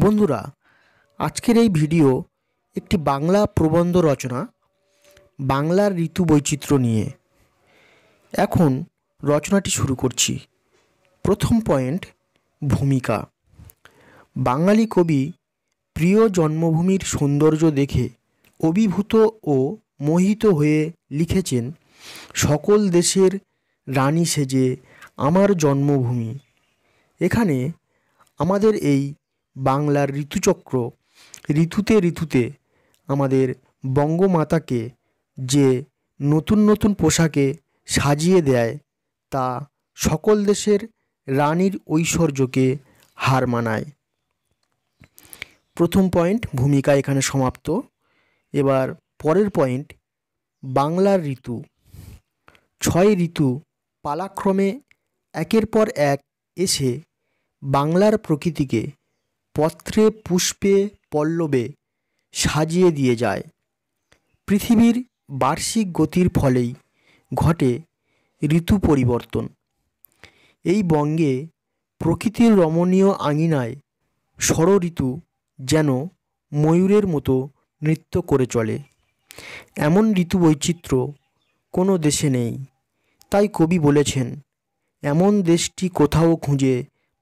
বন্ধুরা, আজকের এই ভিডিও একটি বাংলা প্রবন্ধ রচনা বাংলার ঋতু বৈচিত্র্য নিয়ে। এখন রচনাটি শুরু করছি। প্রথম পয়েন্ট, ভূমিকা। বাঙালি কবি প্রিয় জন্মভূমির সৌন্দর্য দেখে অভিভূত ও মোহিত হয়ে লিখেছেন, সকল দেশের রানী সেজে আমার জন্মভূমি। এখানে আমাদের এই বাংলার ঋতুচক্র, ঋতুতে ঋতুতে আমাদের বঙ্গমাতাকে যে নতুন নতুন পোশাকে সাজিয়ে দেয়, তা সকল দেশের রানীর ঐশ্বর্যকে হার মানায়। প্রথম পয়েন্ট, ভূমিকা, এখানে সমাপ্ত। এবার পরের পয়েন্ট, বাংলার ঋতু। 6 ঋতু পালাক্রমে একের পর এক এসে বাংলার প্রকৃতিকে পত্রে পুষ্পে পল্লবে সাজিয়ে দিয়ে যায়। পৃথিবীর বার্ষিক গতির ফলেই ঘটে ঋতু পরিবর্তন। এই বঙ্গে প্রকৃতির রমণীয় আঙিনায় ষড়ঋতু যেন ময়ূরের মতো নৃত্য করে চলে। এমন ঋতু বৈচিত্র্য কোনো দেশে নেই। তাই কবি বলেছেন, এমন দেশটি কোথাও খুঁজে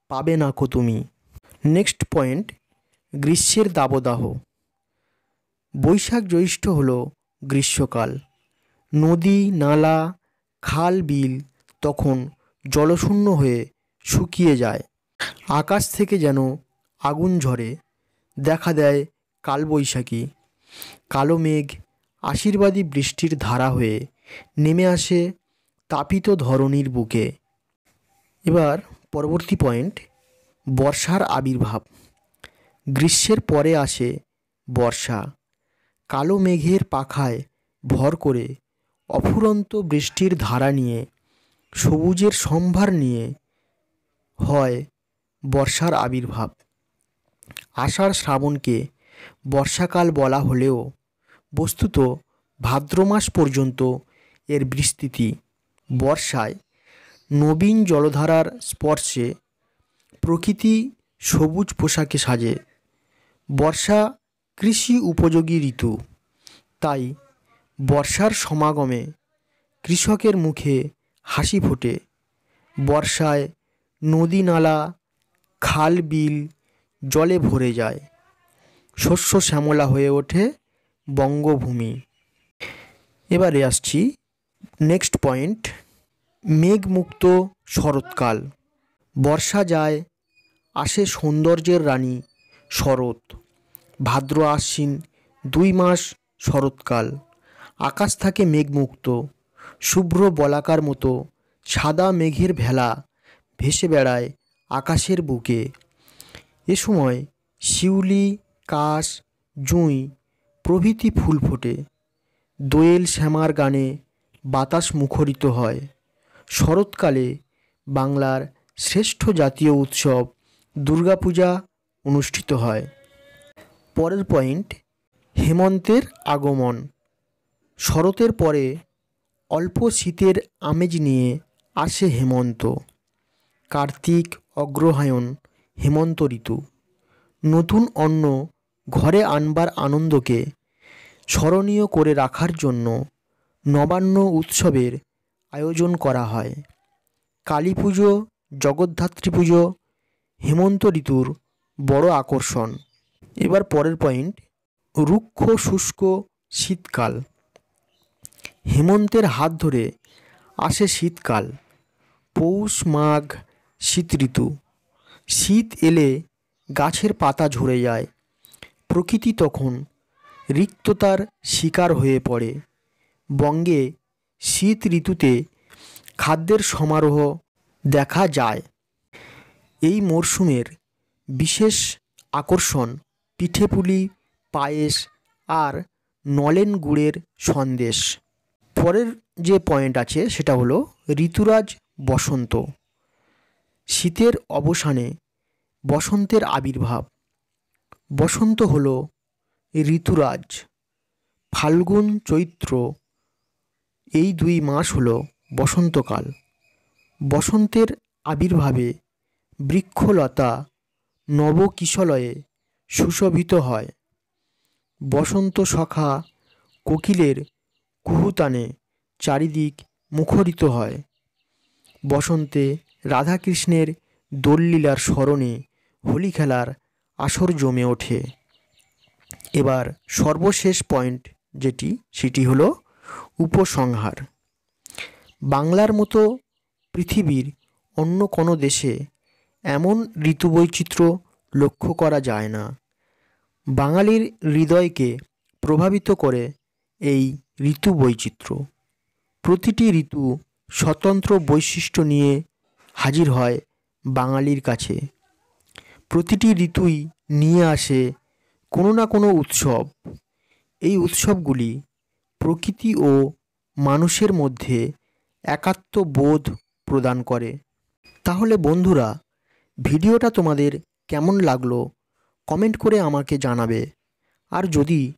পাবে না কো তুমি। নেক্সট পয়েন্ট, গ্রীষ্মের দাবদাহ। বৈশাখ জ্যৈষ্ঠ হলো গ্রীষ্মকাল। নদী নালা খাল বিল তখন জলশূন্য হয়ে শুকিয়ে যায়। আকাশ থেকে যেন আগুন ঝরে, দেখা দেয় কালবৈশাখী। কালো মেঘ আশীর্বাদী বৃষ্টির ধারা হয়ে নেমে আসে তাপিত ধরণীর বুকে। এবার পরবর্তী পয়েন্ট, বর্ষার আবির্ভাব। গ্রীষ্মের পরে আসে বর্ষা। কালো মেঘের পাখায় ভর করে অফুরন্ত বৃষ্টির ধারা নিয়ে, সবুজের সম্ভার নিয়ে হয় বর্ষার আবির্ভাব। আষাঢ় শ্রাবণকে বর্ষাকাল বলা হলেও বস্তুত ভাদ্র মাস পর্যন্ত এর বিস্তৃতি। বর্ষায় নবীন জলধারার স্পর্শে প্রকৃতি সবুজ পোশাকে সাজে। বর্ষা কৃষি উপযোগী ঋতু। তাই বর্ষার সমাগমে কৃষকের মুখে হাসি ফোটে। বর্ষায় নদী নালা খাল বিল জলে ভরে যায়। শস্য শ্যামলা হয়ে ওঠে বঙ্গভূমি। এবারে আসছি নেক্সট পয়েন্ট, মেঘমুক্ত শরৎকাল। বর্ষা যায়, আসে সৌন্দর্যের রানী শরৎ। ভাদ্র আশ্বিন 2 মাস শরৎকাল। আকাশ থাকে মেঘমুক্ত। শুভ্র বলাকার মতো সাদা মেঘের ভেলা ভেসে বেড়ায় আকাশের বুকে। এ সময় শিউলি কাশ জুঁই প্রভৃতি ফুল ফোটে। দোয়েল শ্যামার গানে বাতাস মুখরিত হয়। শরৎকালে বাংলার শ্রেষ্ঠ জাতীয় উৎসব দুর্গাপূজা অনুষ্ঠিত হয়। পরের পয়েন্ট, হেমন্তের আগমন। শরতের পরে অল্প শীতের আমেজ নিয়ে আসে হেমন্ত। কার্তিক অগ্রহায়ণ হেমন্ত ঋতু। নতুন অন্ন ঘরে আনবার আনন্দকে স্মরণীয় করে রাখার জন্য নবান্ন উৎসবের আয়োজন করা হয়। কালী পুজো, জগদ্ধাত্রী পুজো হেমন্ত ঋতুর বড় আকর্ষণ। এবার পরের পয়েন্ট, রুক্ষ শুষ্ক শীতকাল। হেমন্তের হাত ধরে আসে শীতকাল। পৌষ মাঘ শীত ঋতু। শীত এলে গাছের পাতা ঝরে যায়। প্রকৃতি তখন রিক্ততার শিকার হয়ে পড়ে। বঙ্গে শীত ঋতুতে খাদ্যের সমারোহ দেখা যায়। এই মরশুমের বিশেষ আকর্ষণ পিঠেপুলি, পায়েস আর নলেন গুড়ের সন্দেশ। পরের যে পয়েন্ট আছে সেটা হলো ঋতুরাজ বসন্ত। শীতের অবসানে বসন্তের আবির্ভাব। বসন্ত হলো ঋতুরাজ। ফাল্গুন চৈত্র এই 2 মাস হলো বসন্তকাল। বসন্তের আবির্ভাবে বৃক্ষলতা নবকিশলয়ে সুশোভিত হয়। বসন্ত সখা কোকিলের কুহুতানে চারিদিক মুখরিত হয়। বসন্তে রাধাকৃষ্ণের দোললীলার স্মরণে হোলি খেলার আসর জমে ওঠে। এবার সর্বশেষ পয়েন্ট সেটি হলো উপসংহার। বাংলার মতো পৃথিবীর অন্য কোনো দেশে এমন ঋতুবৈচিত্র্য লক্ষ্য করা যায় না। বাঙালির হৃদয়কে প্রভাবিত করে এই ঋতু বৈচিত্র্য। প্রতিটি ঋতু স্বতন্ত্র বৈশিষ্ট্য নিয়ে হাজির হয় বাঙালির কাছে। প্রতিটি ঋতুই নিয়ে আসে কোনো না কোনো উৎসব। এই উৎসবগুলি প্রকৃতি ও মানুষের মধ্যে একাত্মবোধ প্রদান করে। তাহলে বন্ধুরা, ভিডিওটা তোমাদের কেমন লাগলো কমেন্ট করে আমাকে জানাবে। আর যদি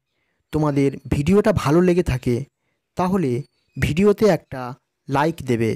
তোমাদের ভিডিওটা ভালো লেগে থাকে তাহলে ভিডিওতে একটা লাইক দেবে।